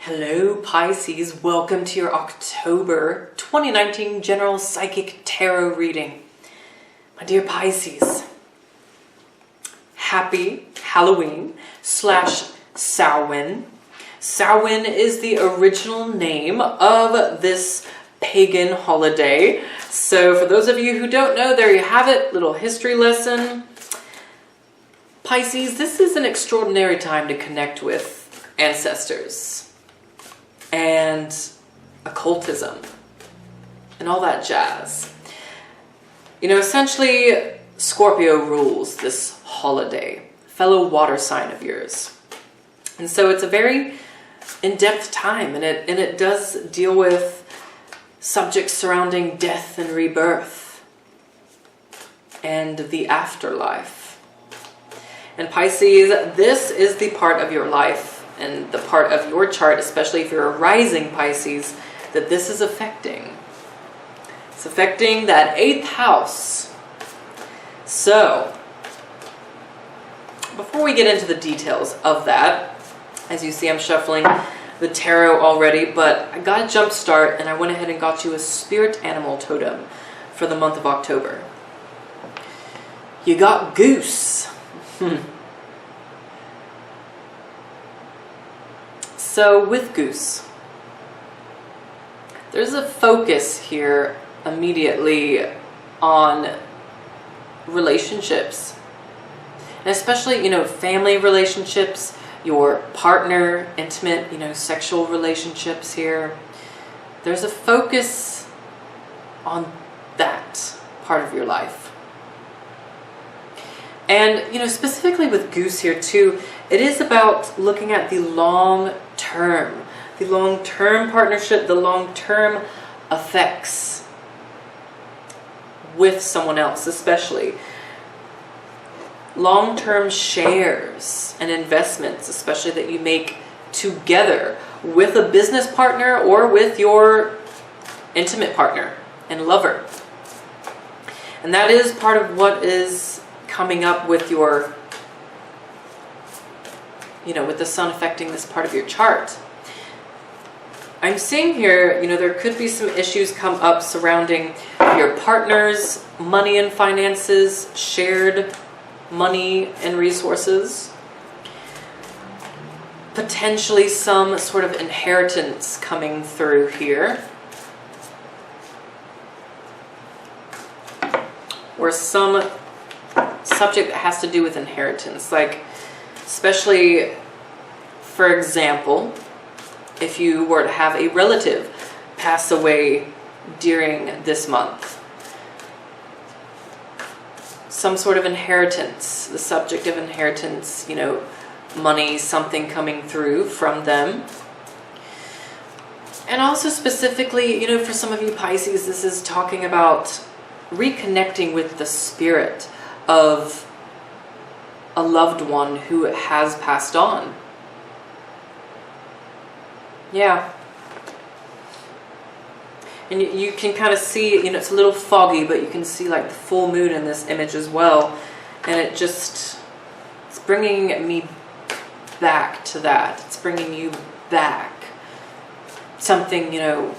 Hello Pisces, welcome to your October 2019 General Psychic Tarot reading. My dear Pisces, happy Halloween / Samhain. Samhain is the original name of this pagan holiday. So for those of you who don't know, there you have it, little history lesson. Pisces, this is an extraordinary time to connect with ancestors and occultism and all that jazz. You know, essentially Scorpio rules this holiday, fellow water sign of yours. And so it's a very in-depth time, and it does deal with subjects surrounding death and rebirth and the afterlife. And Pisces, this is the part of your life and the part of your chart, especially if you're a rising Pisces, that this is affecting. It's affecting that 8th house. So, before we get into the details of that, as you see, I'm shuffling the tarot already, but I got a jump start and I went ahead and got you a spirit animal totem for the month of October. You got goose. So with goose, there's a focus here immediately on relationships, and especially, you know, family relationships, your partner, intimate, you know, sexual relationships here. There's a focus on that part of your life. And, you know, specifically with goose here too, it is about looking at the long-term partnership, the long-term effects with someone else, especially. Long-term shares and investments, especially that you make together with a business partner or with your intimate partner and lover. And that is part of what is coming up with your, you know, with the sun affecting this part of your chart. I'm seeing here, you know, there could be some issues come up surrounding your partner's money and finances, shared money and resources. Potentially some sort of inheritance coming through here. Or some subject that has to do with inheritance, like especially, for example, if you were to have a relative pass away during this month, some sort of inheritance, the subject of inheritance, you know, money, something coming through from them. And also specifically, you know, for some of you Pisces, this is talking about reconnecting with the spirit of a loved one who has passed on. Yeah. And you can kind of see, you know, it's a little foggy, but you can see like the full moon in this image as well. And it's bringing me back to that. It's bringing you back. Something, you know,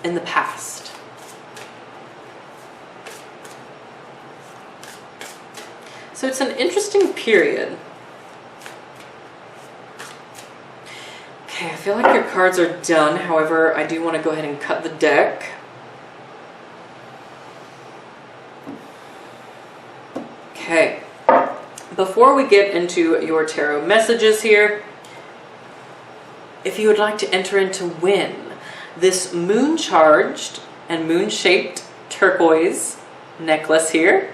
in the past. So it's an interesting period. Okay, I feel like your cards are done. However, I do want to go ahead and cut the deck. Okay. Before we get into your tarot messages here, if you would like to enter in to win this moon-charged and moon-shaped turquoise necklace here,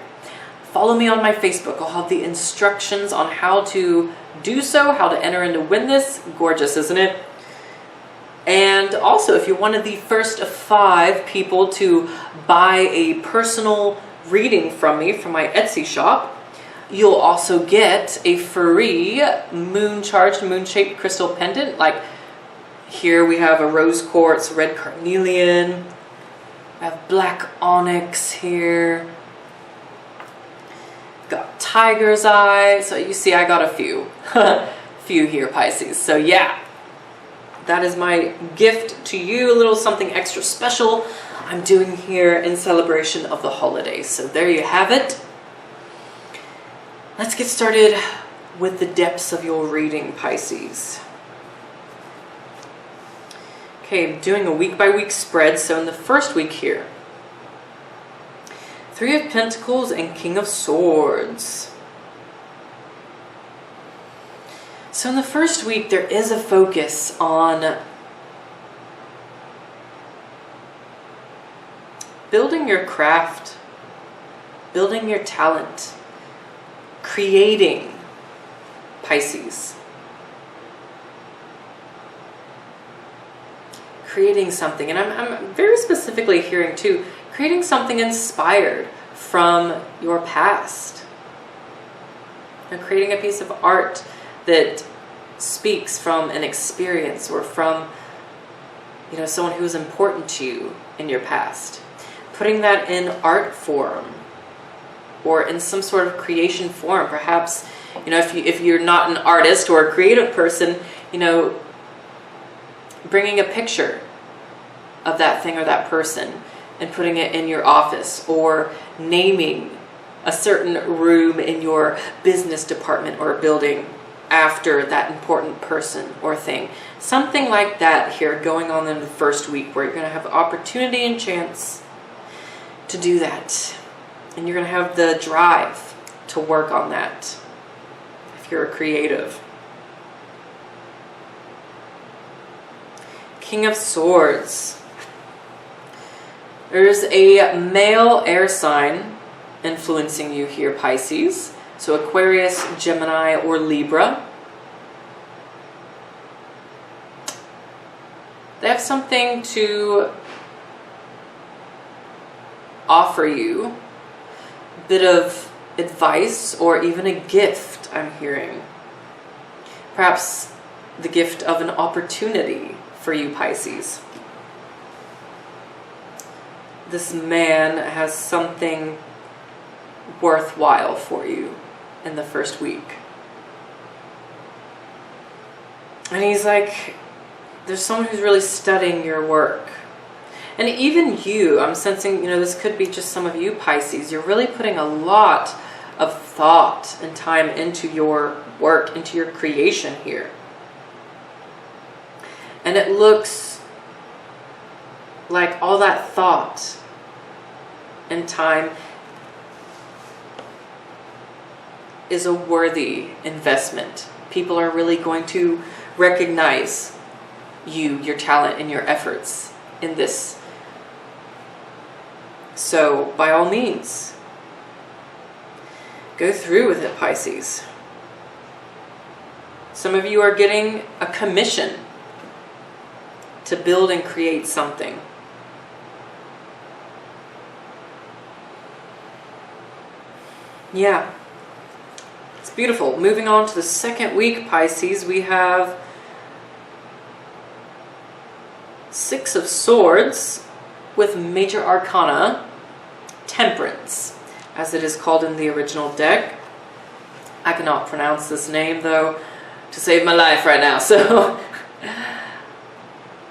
follow me on my Facebook. I'll have the instructions on how to do so, how to enter in to win this. Gorgeous, isn't it? And also, if you're one of the first 5 people to buy a personal reading from me from my Etsy shop, you'll also get a free moon-charged, moon-shaped crystal pendant. Like here we have a rose quartz, red carnelian. I have black onyx here. Got tiger's eye. So you see I got a few here, Pisces. So yeah, that is my gift to you, a little something extra special I'm doing here in celebration of the holidays. So there you have it. Let's get started with the depths of your reading, Pisces. Okay, I'm doing a week-by-week spread. So in the first week here, Three of Pentacles and King of Swords. So in the first week, there is a focus on building your craft, building your talent, creating, Pisces. Creating something, and I'm very specifically hearing too, creating something inspired from your past. And creating a piece of art that speaks from an experience or from, you know, someone who was important to you in your past. Putting that in art form or in some sort of creation form. Perhaps, you know, if you're not an artist or a creative person, you know, bringing a picture of that thing or that person and putting it in your office, or naming a certain room in your business department or building after that important person or thing. Something like that here going on in the first week, where you're going to have opportunity and chance to do that. And you're going to have the drive to work on that if you're a creative. King of Swords. There's a male air sign influencing you here, Pisces. So Aquarius, Gemini, or Libra. They have something to offer you. A bit of advice or even a gift, I'm hearing. Perhaps the gift of an opportunity for you, Pisces. This man has something worthwhile for you in the first week. And he's like, there's someone who's really studying your work. And even you, I'm sensing, you know, this could be just some of you, Pisces. You're really putting a lot of thought and time into your work, into your creation here. And it looks like all that thought and time is a worthy investment. People are really going to recognize you, your talent, and your efforts in this. So, by all means, go through with it, Pisces. Some of you are getting a commission to build and create something. Yeah, it's beautiful. Moving on to the second week, Pisces, we have Six of Swords with Major Arcana, Temperance, as it is called in the original deck. I cannot pronounce this name, though, to save my life right now. So,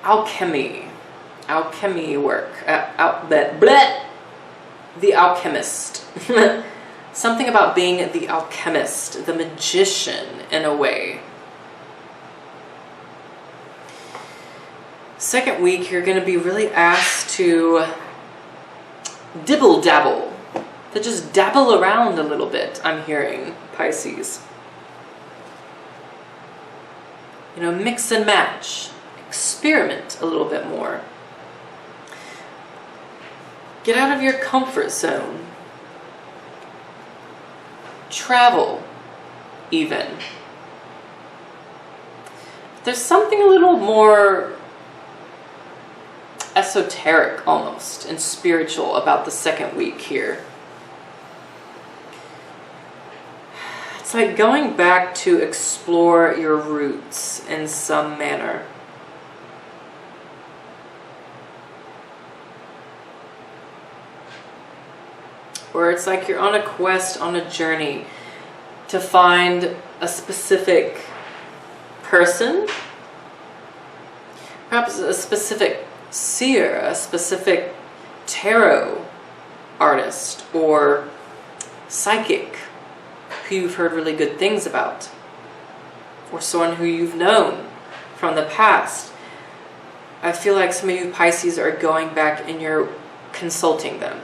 alchemy work. The alchemist. Something about being the alchemist, the magician in a way. Second week, you're going to be really asked to dibble-dabble, to just dabble around a little bit, I'm hearing, Pisces. You know, mix and match, experiment a little bit more. Get out of your comfort zone. Travel, even. There's something a little more esoteric almost and spiritual about the second week here. It's like going back to explore your roots in some manner. Or it's like you're on a quest, on a journey to find a specific person perhaps a specific seer, a specific tarot artist or psychic who you've heard really good things about, or someone who you've known from the past. I feel like some of you Pisces are going back and you're consulting them.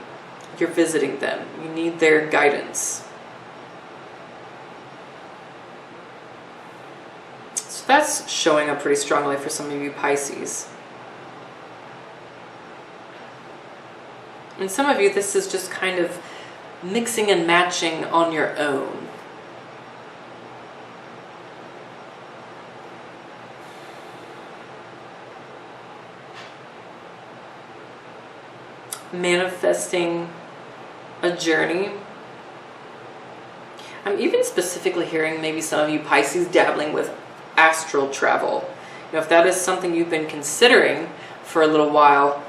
You're visiting them. You need their guidance. So that's showing up pretty strongly for some of you Pisces. And some of you, this is just kind of mixing and matching on your own. Manifesting a journey. I'm even specifically hearing maybe some of you Pisces dabbling with astral travel. You know, if that is something you've been considering for a little while,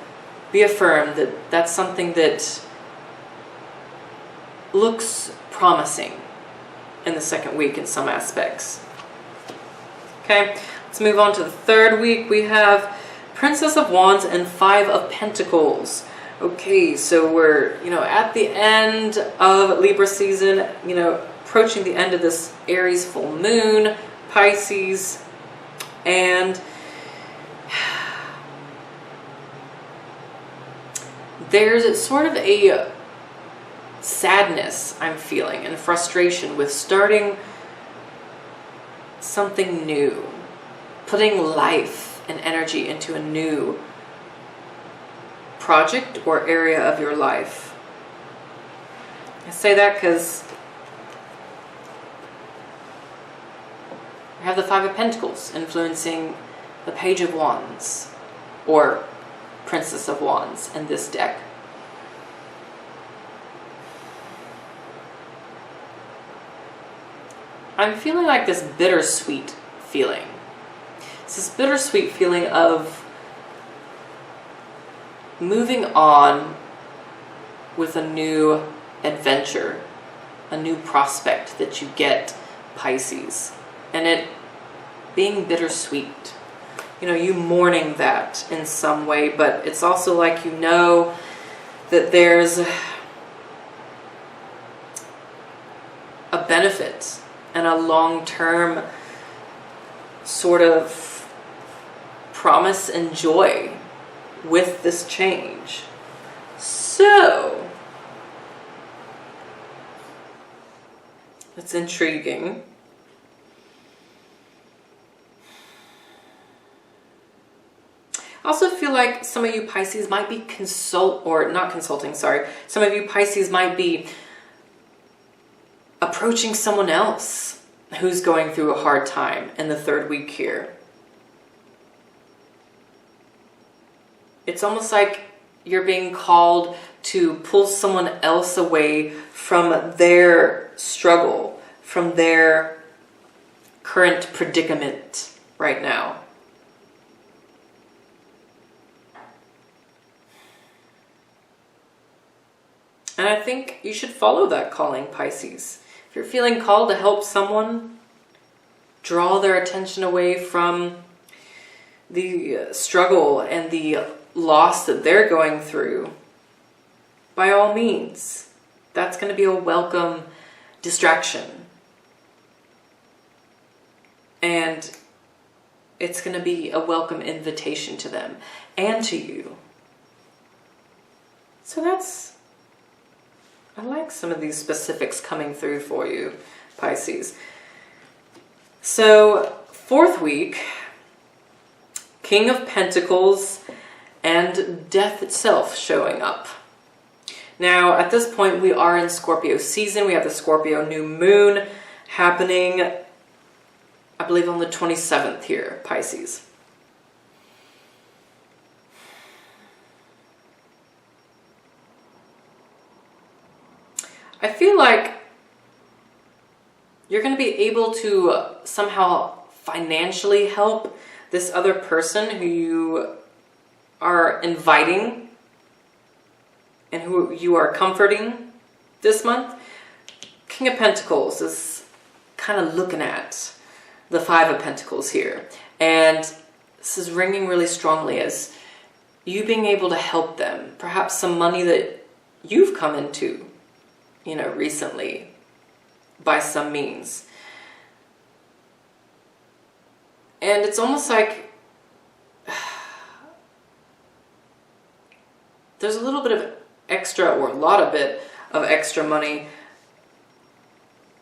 be affirmed that that's something that looks promising in the second week in some aspects. Okay, let's move on to the third week. We have Princess of Wands and Five of Pentacles. Okay, so we're, at the end of Libra season, approaching the end of this Aries full moon, Pisces, and there's sort of a sadness I'm feeling and frustration with starting something new, putting life and energy into a new project or area of your life. I say that because we have the Five of Pentacles influencing the Page of Wands or Princess of Wands in this deck. I'm feeling like this bittersweet feeling. It's this bittersweet feeling of moving on with a new adventure, a new prospect that you get, Pisces, and it being bittersweet. You mourning that in some way, but it's also like that there's a benefit and a long-term sort of promise and joy with this change. So it's intriguing. I also feel like some of you Pisces might be some of you Pisces might be approaching someone else who's going through a hard time in the third week here. It's almost like you're being called to pull someone else away from their struggle, from their current predicament right now. And I think you should follow that calling, Pisces. If you're feeling called to help someone, draw their attention away from the struggle and the loss that they're going through, by all means, that's going to be a welcome distraction. And it's going to be a welcome invitation to them and to you. So I like some of these specifics coming through for you, Pisces. So, fourth week, King of Pentacles and Death itself showing up. Now, at this point, we are in Scorpio season. We have the Scorpio new moon happening, I believe, on the 27th here, Pisces. I feel like you're going to be able to somehow financially help this other person who you are inviting and who you are comforting this month. King of Pentacles is kind of looking at the Five of Pentacles here and this is ringing really strongly as you being able to help them. Perhaps some money that you've come into, you know, recently by some means. And it's almost like there's a little bit of extra, or a lot of bit of extra money,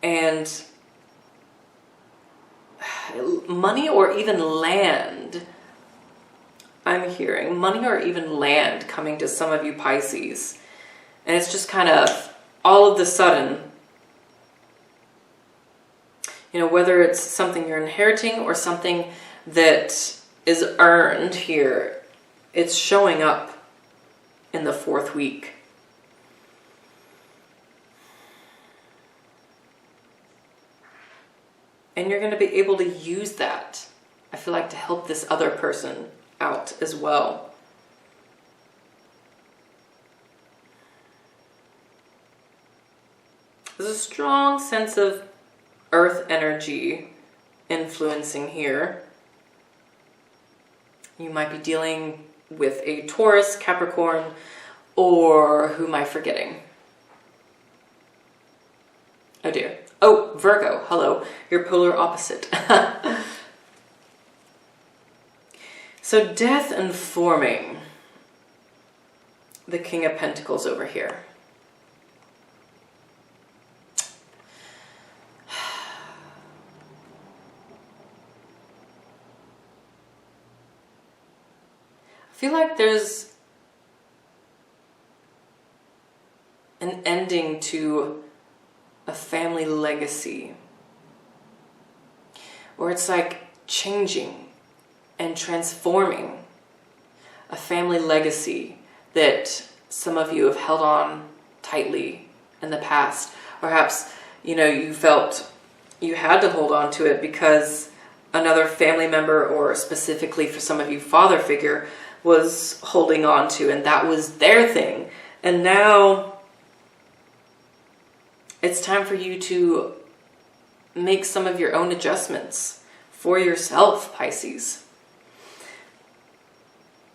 and money or even land. I'm hearing money or even land coming to some of you Pisces. And it's just kind of all of the sudden, you know, whether it's something you're inheriting or something that is earned here, it's showing up in the 4th week. And you're going to be able to use that, I feel like, to help this other person out as well. There's a strong sense of earth energy influencing here. You might be dealing with a Taurus, Capricorn, or who am I forgetting? Oh dear. Oh, Virgo. Hello. Your polar opposite. So death and forming. The King of Pentacles over here. I feel like there's an ending to a family legacy, where it's like changing and transforming a family legacy that some of you have held on tightly in the past. Perhaps, you know, you felt you had to hold on to it because another family member, or specifically for some of you, father figure, was holding on to, and that was their thing. And now it's time for you to make some of your own adjustments for yourself, Pisces.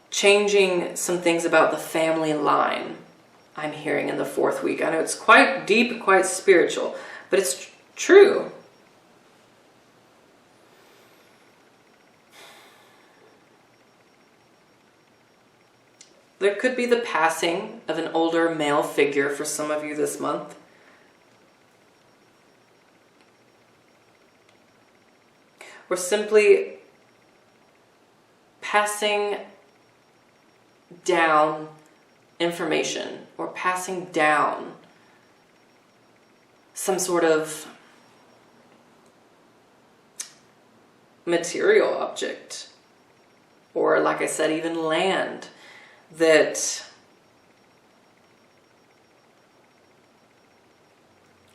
Changing some things about the family line, I'm hearing in the 4th week. I know it's quite deep, quite spiritual, but it's true. There could be the passing of an older male figure for some of you this month. Or simply passing down information, or passing down some sort of material object, or like I said, even land that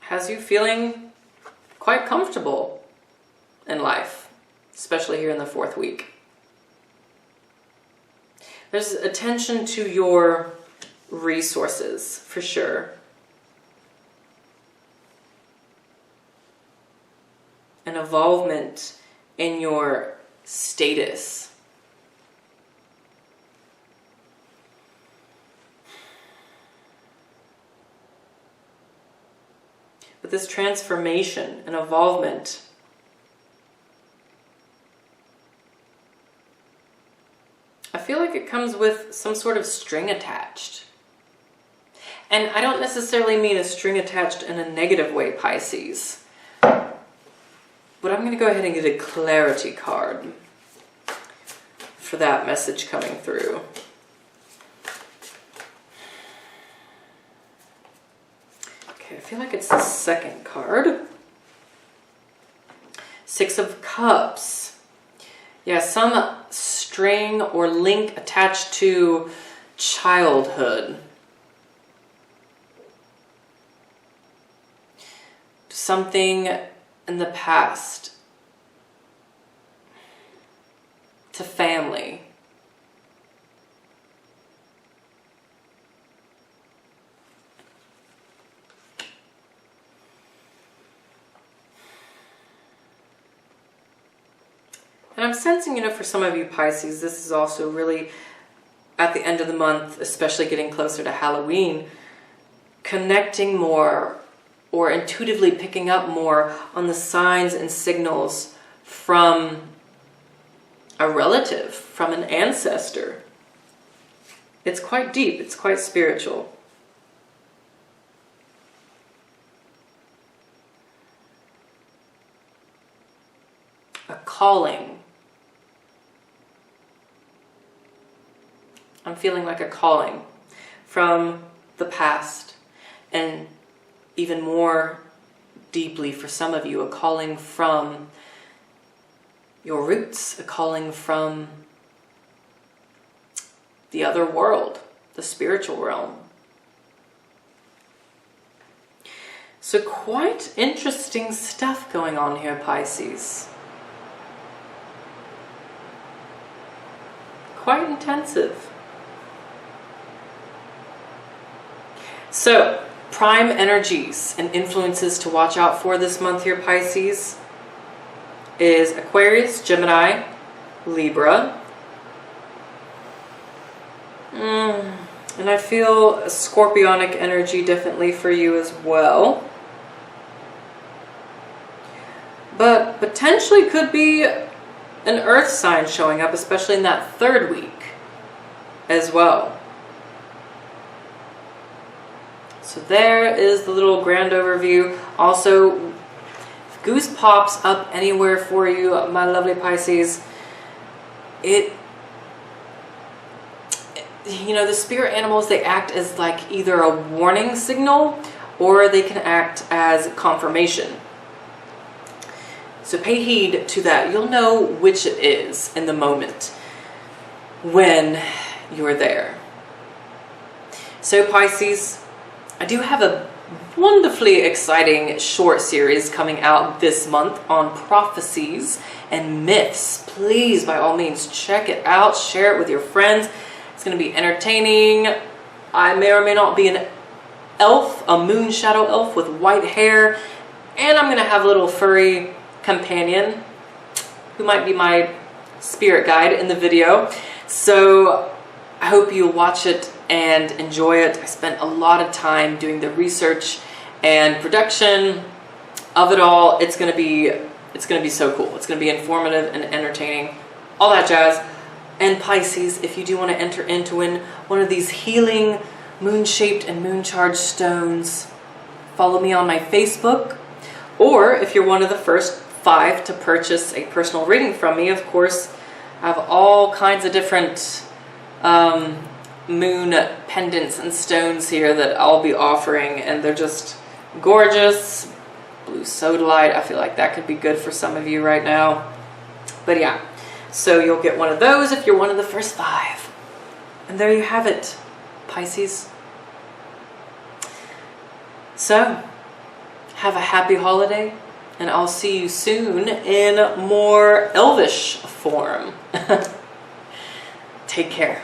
has you feeling quite comfortable in life, especially here in the 4th week. There's attention to your resources, for sure. An involvement in your status. But this transformation and involvement I feel like it comes with some sort of string attached. And I don't necessarily mean a string attached in a negative way, Pisces. But I'm going to go ahead and get a clarity card for that message coming through. Okay, I feel like it's the second card. 6 of Cups. Yeah, some string or link attached to childhood. Something in the past. To family. And I'm sensing, you know, for some of you Pisces, this is also really at the end of the month, especially getting closer to Halloween, connecting more or intuitively picking up more on the signs and signals from a relative, from an ancestor. It's quite deep, it's quite spiritual. A calling. I'm feeling like a calling from the past, and even more deeply for some of you, a calling from your roots, a calling from the other world, the spiritual realm. So quite interesting stuff going on here, Pisces. Quite intensive. So, prime energies and influences to watch out for this month here, Pisces, is Aquarius, Gemini, Libra. And I feel a scorpionic energy definitely for you as well. But potentially could be an earth sign showing up, especially in that third week as well. So there is the little grand overview. Also, if goose pops up anywhere for you, my lovely Pisces, you know, the spirit animals, they act as like either a warning signal or they can act as confirmation. So pay heed to that. You'll know which it is in the moment when you're there. So Pisces, I do have a wonderfully exciting short series coming out this month on prophecies and myths. Please, by all means, check it out. Share it with your friends. It's going to be entertaining. I may or may not be an elf, a moon shadow elf with white hair. And I'm going to have a little furry companion who might be my spirit guide in the video. So I hope you watch it and enjoy it. I spent a lot of time doing the research and production of it all. It's going to be so cool. It's going to be informative and entertaining, all that jazz. And Pisces, if you do want to enter into one of these healing moon-shaped and moon-charged stones, follow me on my Facebook. Or if you're one of the first 5 to purchase a personal reading from me, of course, I have all kinds of different moon pendants and stones here that I'll be offering, and they're just gorgeous. Blue sodalite, I feel like that could be good for some of you right now. But yeah, so you'll get one of those if you're one of the first 5. And there you have it, Pisces. So, have a happy holiday, and I'll see you soon in more elvish form. Take care.